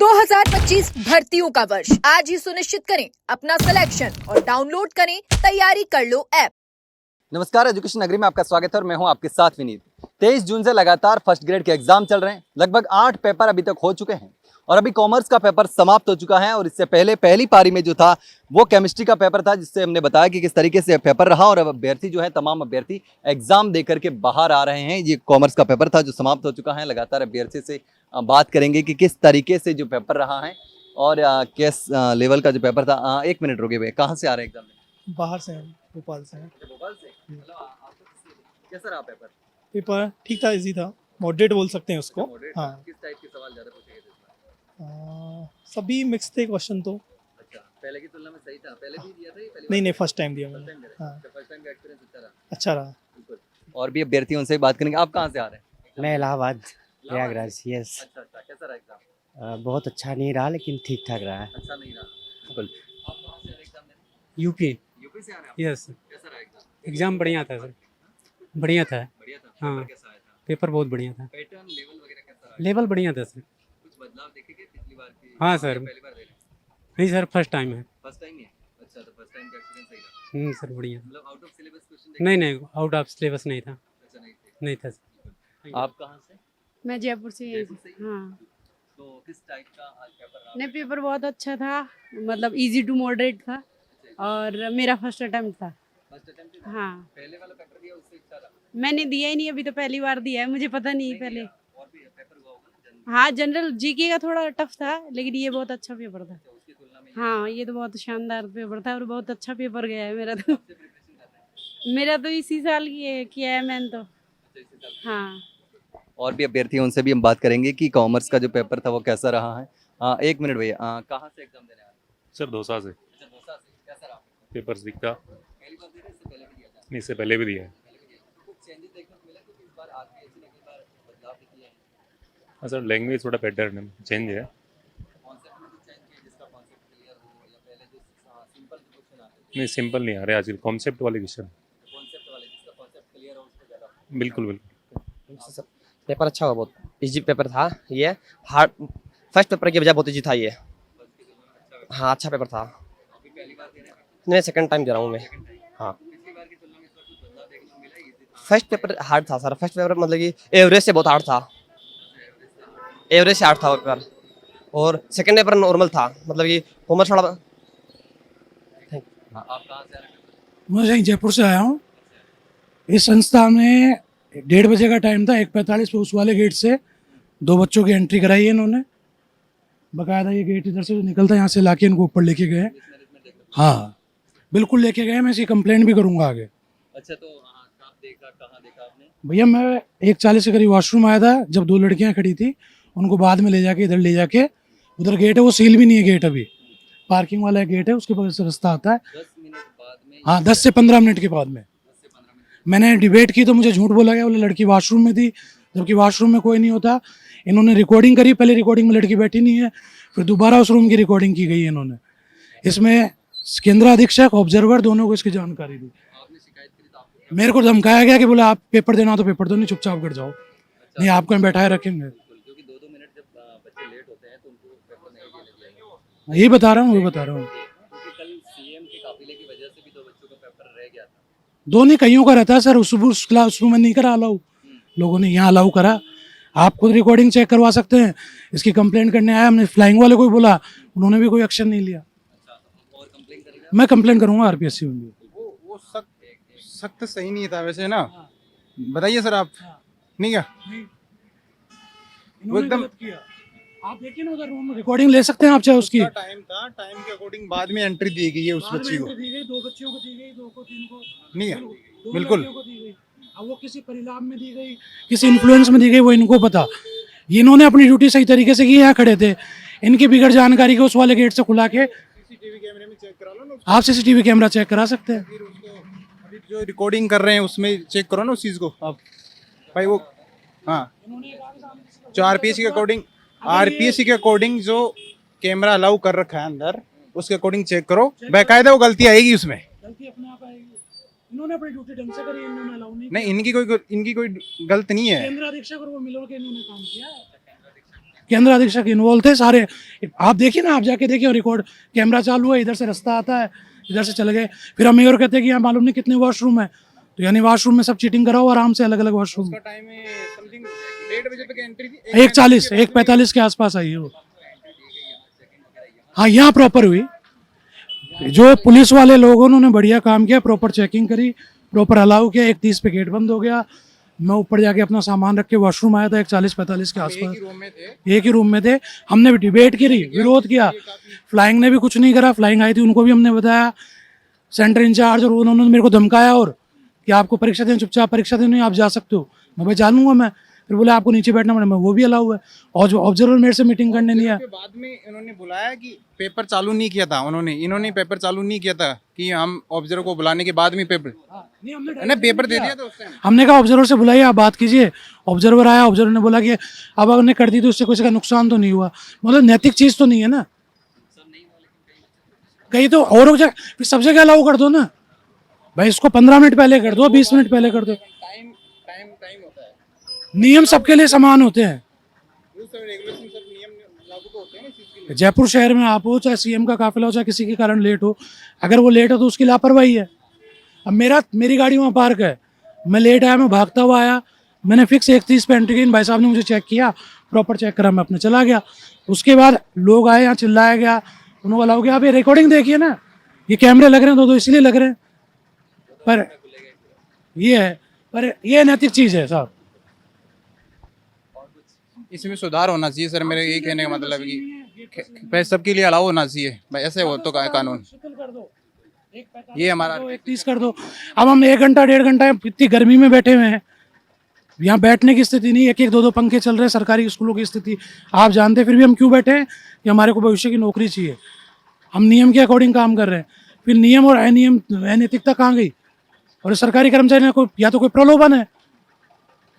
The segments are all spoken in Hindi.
2025 भर्तियों का वर्ष आज ही सुनिश्चित करें अपना सिलेक्शन और डाउनलोड करें तैयारी कर लो ऐप। नमस्कार, एजुकेशन नगरी में आपका स्वागत है और मैं हूं आपके साथ विनीत। 23 जून से लगातार फर्स्ट ग्रेड के एग्जाम चल रहे हैं। लगभग 8 पेपर अभी तक हो चुके हैं और अभी कॉमर्स का पेपर समाप्त हो चुका है। और इससे पहले पहली पारी में जो था वो केमिस्ट्री का पेपर था, जिससे हमने बताया कि किस तरीके से पेपर रहा। और अब अभ्यर्थी जो है, तमाम अभ्यर्थी एग्जाम दे करके बाहर आ रहे हैं। ये कॉमर्स का पेपर था जो समाप्त हो चुका है। लगातार अभ्यर्थी से बात करेंगे कि किस तरीके से जो पेपर रहा है और किस लेवल का जो पेपर था। 1 मिनट रुके हुए, कहाँ से आ रहे हैं एग्जाम में? बाहर से हैं, भोपाल से हैं। भोपाल से। मतलब आपको कैसा रहा पेपर? पेपर ठीक था, इजी था, मॉडरेट बोल सकते हैं उसको। हाँ, किस टाइप के सवाल ज्यादा पूछे गए थे इस बार? सभी मिक्स थे क्वेश्चन तो। अच्छा, पहले की तुलना में सही था? पहले भी दिया था या पहली नहीं बार? नहीं, फर्स्ट टाइम दिया फर्स्ट मैंने। टाइम दे रहे हैं। हाँ, अच्छा, फर्स्ट टाइम का एक्सपीरियंस अच्छा रहा? अच्छा रहा। बिल्कुल। और भी अभ्यर्थी, उनसे बात करेंगे। आप कहाँ से आ रहे हैं? मैं इलाहाबाद प्रयागराज। यस, अच्छा अच्छा, कैसा रहा एग्जाम? बहुत अच्छा नहीं रहा लेकिन ठीक ठाक रहा है। अच्छा नहीं रहा, बिल्कुल। आप कहाँ से आ रहे हैं एग्जाम देने? यूपी। यूपी से आ रहे हैं आप? यस, कैसा रहा एग्जाम? एग्ज़ाम बढ़िया था सर, बढ़िया था। बढ़िया था। हाँ। पेपर कैसा आया था? पेपर बहुत बढ़िया था, पैटर्न लेवल वगैरह कैसा रहा? लेवल बढ़िया था सर। कुछ बदलाव देखेंगे पिछली बार की? हाँ सर। पहली बार दे रहे हैं? नहीं सर, फर्स्ट टाइम है। फर्स्ट टाइम ही है? अच्छा, तो फर्स्ट टाइम का एक्सपीरियंस सही रहा? सर बढ़िया। मतलब आउट ऑफ सिलेबस क्वेश्चन? नहीं नहीं, आउट ऑफ सिलेबस नहीं था। अच्छा, नहीं थे। नहीं था सर। आप कहाँ से? मैं जयपुर से ही जयपुर से ही? हाँ। तो किस टाइप का आज पेपर रहा? नहीं, पेपर बहुत अच्छा था, मतलब इजी टू मॉडरेट था और मेरा फर्स्ट अटेम्प्ट था। फर्स्ट अटेम्प्ट था? हाँ, पहले वाला पेपर दिया उससे अच्छा रहा? मैंने दिया ही नहीं, अभी तो पहली बार दिया है, मुझे पता नहीं पहले। दिया। और भी पेपर हुआ होगा ना जनरल? हाँ, जनरल जीके का थोड़ा टफ था, लेकिन ये बहुत अच्छा पेपर था। अच्छा, उसकी तुलना में हाँ, ये तो बहुत शानदार पेपर था और बहुत अच्छा पेपर गया है मेरा तो। से प्रिपरेशन कर रहे हैं? मेरा तो इसी साल किया है मैंने तो। अच्छा, इसी साल। हाँ, और भी अभ्यर्थी हैं, उनसे भी हम बात करेंगे कि कॉमर्स का जो पेपर था वो कैसा रहा है। 1 मिनट भैया, कहाँ से एग्जाम देने आ रहे हैं? सर दौसा से। अच्छा, दौसा से। कैसा रहा? पेपर दिखता पहली बार दे रहे हैं, इससे पहले भी दिया था? नहीं, इससे पहले भी दिया है। पहले भी दिया था। तो कुछ चेंजेस देखने को मिला क्योंकि इस बार आरपीएससी ने कई बार बदलाव भी किए हैं। हाँ सर, लैंग्वेज थोड़ा पैटर्न चेंज है। कॉन्सेप्ट में कुछ चेंज किया जिसका कॉन्सेप्ट क्लियर हो, या पहले जो सिंपल क्वेश्चन आते थे? नहीं, सिंपल नहीं आ रहे आजकल, कॉन्सेप्ट वाले क्वेश्चन। कॉन्सेप्ट वाले जिसका कॉन्सेप्ट क्लियर हो उसको ज़्यादा। बिल्कुल बिल्कुल। पेपर अच्छा हुआ, बहुत इजी पेपर था ये। हार्ड फर्स्ट पेपर की बजाय बहुत इजी था ये। हाँ, अच्छा पेपर था। अभी पहली बार दे रहे हैं? मैं सेकंड टाइम दे रहा हूँ मैं। हाँ, पिछली बार की तुलना में इस बार कुछ बदलाव देखने को मिला? इजी था? फर्स्ट पेपर हार्ड था सर। फर्स्ट पेपर मतलब कि एवरेज से बहुत हार्ड था। एवरेज से हार्ड था वो पेपर। और सेकंड पेपर नॉर्मल था, मतलब कि कॉमर्स थोड़ा। आप कहाँ से आ रहे हैं? मैं यहीं जयपुर से आया हूँ। इस संस्था में 1:30 बजे का टाइम था, 1:45 पे उस वाले गेट से 2 बच्चों की एंट्री कराई है इन्होंने। बकायदा ये गेट इधर से निकलता है, यहाँ से लाके इनको ऊपर लेके गए। हाँ, बिल्कुल लेके गए। मैं इसकी कंप्लेंट भी करूँगा आगे। अच्छा, तो कहाँ देखा आपने? भैया मैं 1:40 के करीब वॉशरूम आया था, जब 2 लड़कियां खड़ी थी, उनको बाद में ले जाके इधर ले जाके, उधर गेट है वो सील भी नहीं है गेट, अभी पार्किंग वाला गेट है, उसके बगल से रास्ता आता है। 10 मिनट बाद में? हाँ, 10 से 15 मिनट के बाद में। 10 से 15 मिनट। मैंने डिबेट की तो मुझे झूठ बोला गया, बोले लड़की वॉशरूम में थी, जबकि वॉशरूम में कोई नहीं होता। इन्होंने रिकॉर्डिंग करी, पहले रिकॉर्डिंग में लड़की बैठी नहीं है, फिर दोबारा उस रूम की रिकॉर्डिंग की गई है इन्होंने। इसमें केंद्र अधीक्षक, ऑब्जर्वर दोनों को इसकी जानकारी दी। आपने शिकायत करी तो आपको? मेरे को धमकाया गया कि बोले आप पेपर देना तो पेपर दो, नहीं चुपचाप कर जाओ, नहीं आपको हम बैठाए रखेंगे। क्योंकि 2-2 मिनट जब बच्चे लेट होते हैं तो उनको पेपर नहीं देने दिया गया। यही बता रहा हूँ, वही बता रहा हूँ। क्योंकि कल सीएम के काफिले की वजह से भी 2 बच्चों का पेपर रह गया था। दो नहीं, कईयों का रहता है सर। उस क्लास में नहीं करा अलाउ, लोगों ने यहाँ अलाउ करा। आप खुद रिकॉर्डिंग चेक करवा सकते हैं। इसकी कंप्लेंट करने आया, हमने फ्लाइंग वाले को भी बोला, उन्होंने भी कोई एक्शन नहीं लिया। अच्छा, तो और कंप्लेन करेगा? मैं कंप्लेंट करूंगा आरपीएससी में भी। वो सख्त सही नहीं था वैसे ना। बताइए सर आप। नहीं क्या वो एकदम आप देखिए ना, उधर रूम में रिकॉर्डिंग ले सकते हैं आप, चाहे उसकी। टाइम था, टाइम के अकॉर्डिंग बाद में एंट्री दी गई है उस बच्ची को। दी गई, 2 बच्चियों को दी गई, 2 को 3 को नहीं है, 2 बिल्कुल। लड़कियों को दी गई। अब वो किसी परिणाम में दी गई, किसी इन्फ्लुएंस में दी गई, वो इनको पता। ये इन्होंने अपनी ड्यूटी सही तरीके से की, यहाँ खड़े थे। इनकी बिगड़ जानकारी को उस वाले गेट से खुला के सीसीटीवी कैमरे में चेक करा लो ना। आप सीसीटीवी कैमरा चेक करा सकते हैं। फिर उसको अभी जो रिकॉर्डिंग कर रहे हैं उसमें चेक करो ना उस चीज को आप भाई। वो हाँ, जो आरपीएससी के अकॉर्डिंग जो कैमरा अलाउ कर रखा है अंदर, उसके अकॉर्डिंग चेक करो। बाकायदा वो गलती आएगी उसमें। गलती अपने आप आएगी। इन्होंने अपनी ड्यूटी ढंग से करी, इन्होंने अलाउ नहीं नहीं, इनकी कोई गलत नहीं है। केंद्र अधीक्षक और वो मिलकर के इन्होंने काम किया है। केंद्र अधीक्षक इन्वॉल्व थे सारे। आप देखिए ना, आप जाके देखिए रिकॉर्ड, कैमरा चालू है, इधर से रास्ता आता है, इधर से चले गए। फिर हम और कहते हैं कि यहाँ मालूम नहीं कितने वॉशरूम है, तो यानी वॉशरूम में सब चीटिंग कराओ आराम से, अलग अलग वॉशरूम। उसका टाइम समथिंग 1:30 बजे तक एंट्री थी, 1:40 1:45 के आसपास आई है वो। हाँ, यहाँ प्रॉपर हुई। जो पुलिस वाले लोगों ने बढ़िया काम किया, प्रॉपर चेकिंग करी, प्रॉपर अलाउ किया। 1:30 पे गेट बंद हो गया। मैं ऊपर जाके अपना सामान रख के वॉशरूम आया था 1:40-45 के आसपास। रूम में थे। एक ही रूम में थे। हमने भी डिबेट करी, विरोध किया। फ्लाइंग ने भी कुछ नहीं करा। फ्लाइंग आई थी, उनको भी हमने बताया, सेंटर इंचार्ज, और उन्होंने मेरे को धमकाया और कि आपको परीक्षा देनी, चुपचाप परीक्षा देनी, आप जा सकते हो। मैं भाई जानूंगा मैं। फिर बोले आपको नीचे बैठना पड़ेगा। मैं वो भी अलाउ है। और जो ऑब्जर्वर मेरे से मीटिंग करने नहीं आया। उसके बाद में इन्होंने बुलाया कि पेपर चालू नहीं किया था, इन्होंने पेपर चालू नहीं किया था कि हम ऑब्जर्वर को बुलाने के बाद में पेपर नहीं पेपर दे दिया था उस टाइम। हमने कहा ऑब्जर्वर से बुलाइए, आप बात कीजिए। ऑब्जर्वर आया, ऑब्जर्वर ने बोला कि अब अगर कर दी तो उससे किसी का नुकसान तो नहीं हुआ। मतलब नैतिक चीज तो नहीं है ना, कहीं तो और फिर सब जगह अलाउ कर दो ना भाई। इसको 15 मिनट पहले कर दो, 20 मिनट पहले कर दो। टाइम होता है, नियम सबके लिए समान होते हैं। रूल्स एंड रेगुलेशन सब नियम लागू तो होते हैं ना इस चीज के लिए। जयपुर शहर में आप हो, चाहे सीएम का काफिला हो, चाहे किसी के कारण लेट हो, अगर वो लेट हो तो उसकी लापरवाही है। अब मेरी गाड़ी वहाँ पार्क है, मैं लेट आया, मैं भागता हुआ आया, मैंने फिक्स 1:30 पे एंट्री की। भाई साहब ने मुझे चेक किया, प्रॉपर चेक करा, मैं अपने चला गया। उसके बाद लोग आए, यहाँ चिल्लाया गया, उनको अलाउ किया। आप ये रिकॉर्डिंग देखिए ना, ये कैमरे लग रहे हैं तो इसलिए लग रहे हैं, पर ये है, पर ये नैतिक चीज़ है साहब। इसमें सुधार होना चाहिए सर, मेरे यही कहने का मतलब है कि भाई सबके लिए अलाउ होना चाहिए भाई, ऐसे हो तो कानून। ये हमारा 1:30 कर दो। अब हम 1 घंटा 1.5 घंटा इतनी गर्मी में बैठे हुए हैं, यहाँ बैठने की स्थिति नहीं, 1-1 2-2 पंखे चल रहे हैं। सरकारी स्कूलों की स्थिति आप जानते हैं, फिर भी हम क्यों बैठे हैं कि हमारे को भविष्य की नौकरी चाहिए। हम नियम के अकॉर्डिंग काम कर रहे हैं, फिर नियम और अनियम अनैतिकता कहाँ गई? और सरकारी कर्मचारी ने कोई या तो कोई प्रलोभन है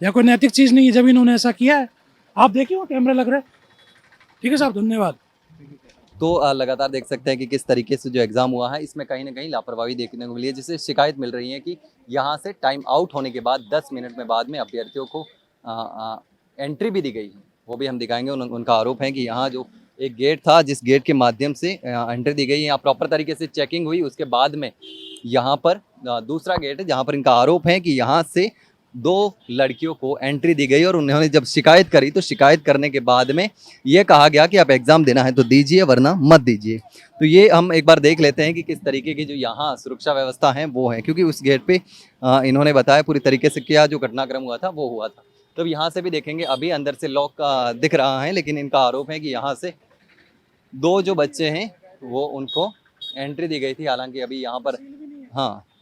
या कोई नैतिक चीज़ नहीं है जब इन्होंने ऐसा किया है। आप देखिए वो कैमरा लग रहा है। ठीक है साहब, धन्यवाद। तो लगातार देख सकते हैं कि किस तरीके से जो एग्ज़ाम हुआ है इसमें कहीं ना कहीं लापरवाही देखने को मिली है, जिससे शिकायत मिल रही है कि यहाँ से टाइम आउट होने के बाद 10 मिनट में बाद में अभ्यर्थियों को एंट्री भी दी गई है। वो भी हम दिखाएंगे। उनका आरोप है कि यहाँ जो एक गेट था, जिस गेट के माध्यम से एंट्री दी गई, यहाँ प्रॉपर तरीके से चेकिंग हुई। उसके बाद में यहाँ पर दूसरा गेट है जहाँ पर इनका आरोप है कि यहाँ से 2 लड़कियों को एंट्री दी गई और उन्होंने जब शिकायत करी तो शिकायत करने के बाद में ये कहा गया कि आप एग्ज़ाम देना है तो दीजिए वरना मत दीजिए। तो ये हम एक बार देख लेते हैं कि किस तरीके की जो यहाँ सुरक्षा व्यवस्था है वो है, क्योंकि उस गेट पे इन्होंने बताया पूरी तरीके से क्या जो घटनाक्रम हुआ था वो हुआ था। तो यहाँ से भी देखेंगे, अभी अंदर से लॉक दिख रहा है, लेकिन इनका आरोप है कि यहाँ से 2 जो बच्चे हैं वो उनको एंट्री दी गई थी। हालांकि अभी यहाँ पर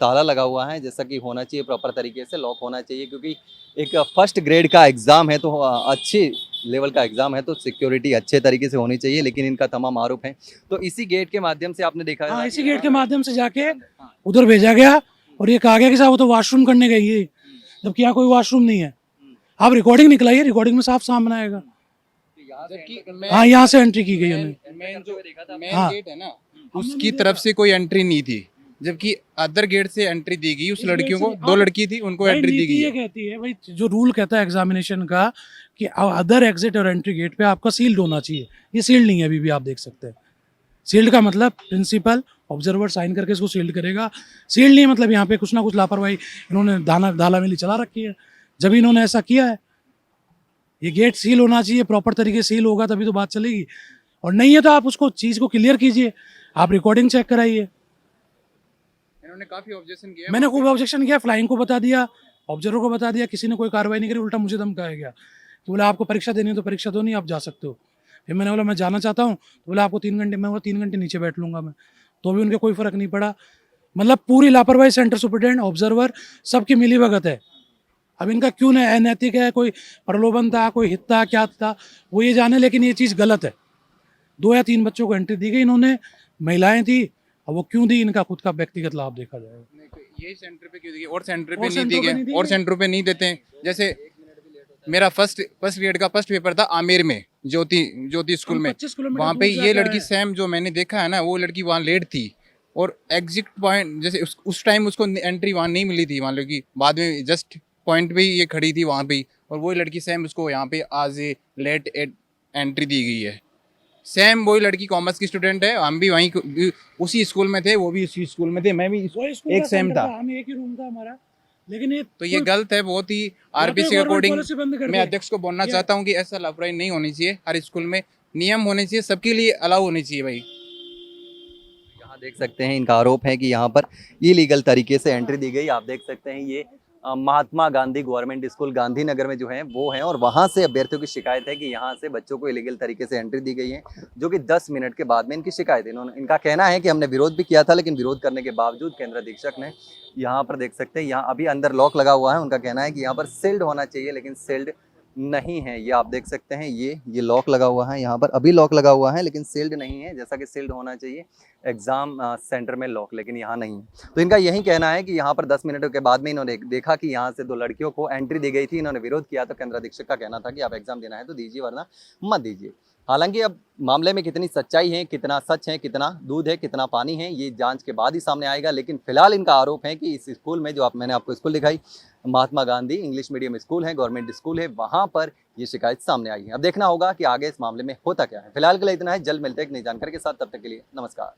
ताला लगा हुआ है, जैसा कि होना चाहिए, प्रॉपर तरीके से लॉक होना चाहिए, क्योंकि एक फर्स्ट ग्रेड का एग्ज़ाम है तो अच्छी लेवल का एग्ज़ाम है तो सिक्योरिटी अच्छे तरीके से होनी चाहिए। लेकिन इनका तमाम आरोप है। तो इसी गेट के माध्यम से आपने देखा हाँ, इसी गेट के माध्यम से जाके उधर भेजा गया और ये कहा गया कि साहब वो तो वॉशरूम करने गई है, जबकि यहाँ कोई वॉशरूम नहीं है। आप रिकॉर्डिंग निकलाइए, रिकॉर्डिंग में साफ सामने आएगा। हाँ, यहाँ से एंट्री की गई उन्हें। मेन गेट है ना, उसकी तरफ से कोई एंट्री नहीं थी, जबकि अदर गेट से एंट्री दी गई। उस लड़कियों को 2 लड़की थी, उनको एंट्री दी गई। ये कहती है भाई, जो रूल कहता है एग्जामिनेशन का कि अदर एग्जिट और एंट्री गेट पे आपका सील्ड होना चाहिए। ये सील्ड नहीं है अभी भी, आप देख सकते हैं। सील्ड का मतलब प्रिंसिपल ऑब्जर्वर साइन करके इसको सील्ड करेगा। सील्ड नहीं मतलब यहाँ पे कुछ ना कुछ लापरवाही इन्होंने धाला मिली चला रखी है, जब इन्होंने ऐसा किया है। ये गेट सील होना चाहिए, प्रॉपर तरीके से सील होगा तभी तो बात चलेगी, और नहीं है तो आप उसको चीज़ को क्लियर कीजिए, आप रिकॉर्डिंग चेक कराइए। इन्होंने काफी ऑब्जेक्शन किया, मैंने खूब ऑब्जेक्शन किया, फ्लाइंग को बता दिया, ऑब्जर्वर को बता दिया, किसी ने कोई कार्रवाई नहीं करी, उल्टा मुझे धमकाया गया कि बोला आपको परीक्षा देनी है तो परीक्षा दो, नहीं आप जा सकते हो। फिर मैंने बोला मैं जाना चाहता हूँ, तो बोला आपको 3 घंटे, मैं बोला 3 घंटे नीचे बैठ लूँगा मैं, तो भी उनके कोई फ़र्क नहीं पड़ा। मतलब पूरी लापरवाही सेंटर सुपरिटेंडेंट, ऑब्जर्वर सबकी मिली भगत है। अब इनका क्यों नहीं अनैतिक है, कोई प्रलोभन था, कोई हित था, क्या था वो ये जाने, लेकिन ये चीज़ गलत है। 2 या 3 बच्चों को एंट्री दी गई, इन्होंने महिलाएं थी, अब वो क्यों दी, इनका खुद का व्यक्तिगत लाभ देखा जाएगा। यही सेंटर पे क्यों दी, और सेंटर पे नहीं दी गई, और सेंटर पे नहीं देते हैं। जैसे मेरा फर्स्ट ग्रेड का फर्स्ट पेपर था आमेर में, ज्योति स्कूल में, वहाँ पे ये लड़की सेम जो मैंने देखा है ना, वो लड़की वहाँ लेट थी, और एग्जिट पॉइंट जैसे उस टाइम उसको एंट्री वहाँ नहीं मिली थी, वहाँ लड़की बाद में जस्ट पॉइंट पे ही ये खड़ी थी वहाँ पे, और वही लड़की सेम उसको यहाँ पे आज लेट एंट्री दी गई है। सेम वही लड़की कॉमर्स की स्टूडेंट है, हम भी वहीं उसी स्कूल में थे, वो भी उसी स्कूल में थे, मैं भी वही स्कूल एक का सेम सेंटर था। हम एक ही रूम था हमारा, लेकिन ये तो ये गलत है बहुत ही। आरपीसी के government अकॉर्डिंग policy बंद कर मैं दी। अध्यक्ष को बोलना ये- चाहता हूँ कि ऐसा लापरवाही नहीं होनी चाहिए। हर स्कूल में नियम होने चाहिए, सबके लिए अलाउ होनी चाहिए भाई। यहाँ देख सकते हैं इनका आरोप है कि यहाँ पर इलीगल तरीके से एंट्री दी गई। आप देख सकते हैं ये महात्मा गांधी गवर्नमेंट स्कूल गांधीनगर में जो है वो है, और वहाँ से अभ्यर्थियों की शिकायत है कि यहाँ से बच्चों को इलीगल तरीके से एंट्री दी गई है, जो कि 10 मिनट के बाद में इनकी शिकायत है। इनका कहना है कि हमने विरोध भी किया था, लेकिन विरोध करने के बावजूद केंद्र अधीक्षक ने यहाँ पर देख सकते हैं यहाँ अभी अंदर लॉक लगा हुआ है। उनका कहना है कि यहाँ पर सील्ड होना चाहिए, लेकिन सील्ड नहीं है। ये आप देख सकते हैं ये लॉक लगा हुआ है, यहाँ पर अभी लॉक लगा हुआ है, लेकिन सील्ड नहीं है, जैसा कि सील्ड होना चाहिए एग्जाम सेंटर में लॉक, लेकिन यहाँ नहीं है। तो इनका यही कहना है कि यहाँ पर 10 मिनटों के बाद में इन्होंने देखा कि यहाँ से 2 लड़कियों को एंट्री दी गई थी, इन्होंने विरोध किया। तो केंद्र अधीक्षक का कहना था कि आप एग्जाम देना है तो दीजिए, वरना मत दीजिए। हालांकि अब मामले में कितनी सच्चाई है, कितना सच है, कितना दूध है, कितना पानी है, ये जांच के बाद ही सामने आएगा। लेकिन फिलहाल इनका आरोप है कि इस स्कूल में जो मैंने आपको स्कूल दिखाई, Mahatma Gandhi English medium school है, गवर्नमेंट स्कूल है, वहाँ पर ये शिकायत सामने आई है। अब देखना होगा कि आगे इस मामले में होता क्या है। फिलहाल के लिए इतना है, जल्द मिलते हैं एक नई जानकारी के साथ, तब तक के लिए नमस्कार।